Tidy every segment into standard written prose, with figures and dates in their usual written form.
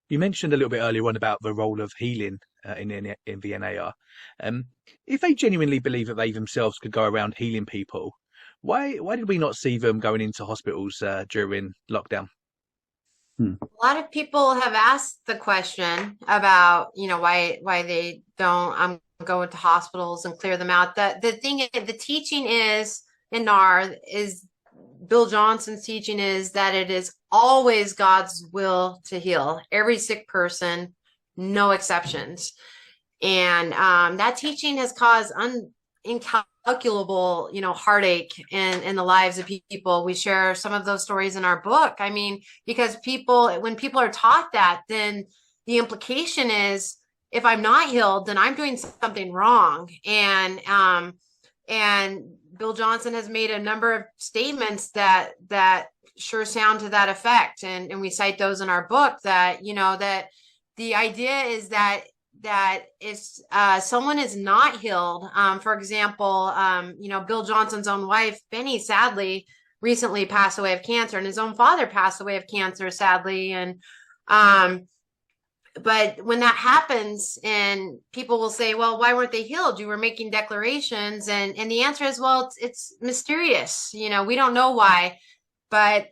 You mentioned a little bit earlier on about the role of healing in the NAR. If they genuinely believe that they themselves could go around healing people, why did we not see them going into hospitals during lockdown? A lot of people have asked the question about, why they don't go into hospitals and clear them out. The teaching is in NAR is Bill Johnson's teaching is that it is always God's will to heal every sick person, no exceptions. And that teaching has caused incalculable, heartache in the lives of people. We share some of those stories in our book. I mean, because when people are taught that, then the implication is if I'm not healed, then I'm doing something wrong. And Bill Johnson has made a number of statements that sure sound to that effect. And we cite those in our book that, that the idea is that if someone is not healed, for example, Bill Johnson's own wife, Benny, sadly, recently passed away of cancer, and his own father passed away of cancer, sadly. And but when that happens and people will say, well, why weren't they healed? You were making declarations. And the answer is, well, it's mysterious. We don't know why. But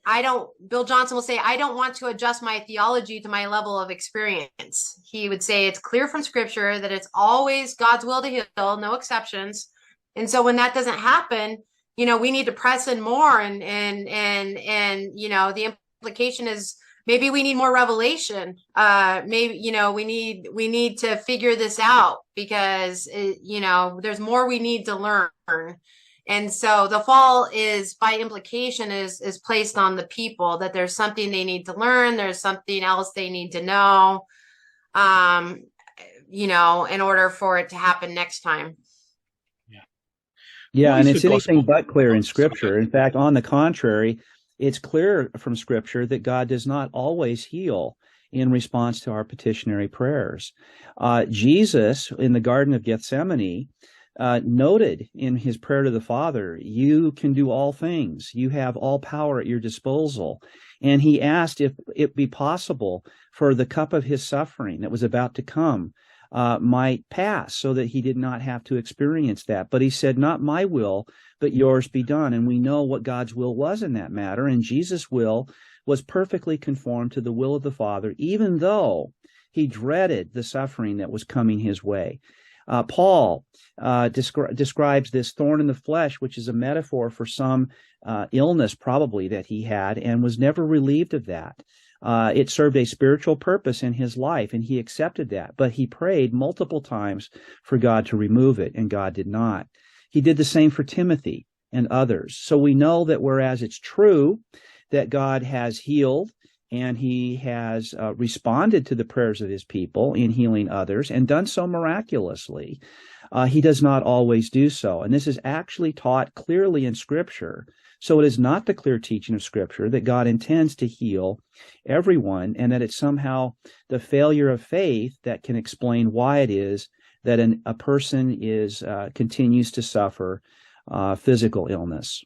Bill Johnson will say, I don't want to adjust my theology to my level of experience. He would say it's clear from scripture that it's always God's will to heal, no exceptions. And so when that doesn't happen, we need to press in more. And the implication is maybe we need more revelation. Maybe, we need to figure this out because, there's more we need to learn. And so the fall is, by implication, is placed on the people, that there's something they need to learn. There's something else they need to know, in order for it to happen next time. Yeah, and it's anything but clear in Scripture. In fact, on the contrary, it's clear from Scripture that God does not always heal in response to our petitionary prayers. Jesus, in the Garden of Gethsemane, noted in his prayer to the Father, you can do all things. You have all power at your disposal. And he asked if it be possible for the cup of his suffering that was about to come might pass, so that he did not have to experience that. But he said, not my will, but yours be done. And we know what God's will was in that matter. And Jesus' will was perfectly conformed to the will of the Father, even though he dreaded the suffering that was coming his way. Paul describes this thorn in the flesh, which is a metaphor for some illness probably that he had, and was never relieved of that. It served a spiritual purpose in his life, and he accepted that. But he prayed multiple times for God to remove it, and God did not. He did the same for Timothy and others. So we know that whereas it's true that God has healed, and he has responded to the prayers of his people in healing others and done so miraculously, he does not always do so. And this is actually taught clearly in Scripture. So it is not the clear teaching of Scripture that God intends to heal everyone, and that it's somehow the failure of faith that can explain why it is that a person continues to suffer physical illness.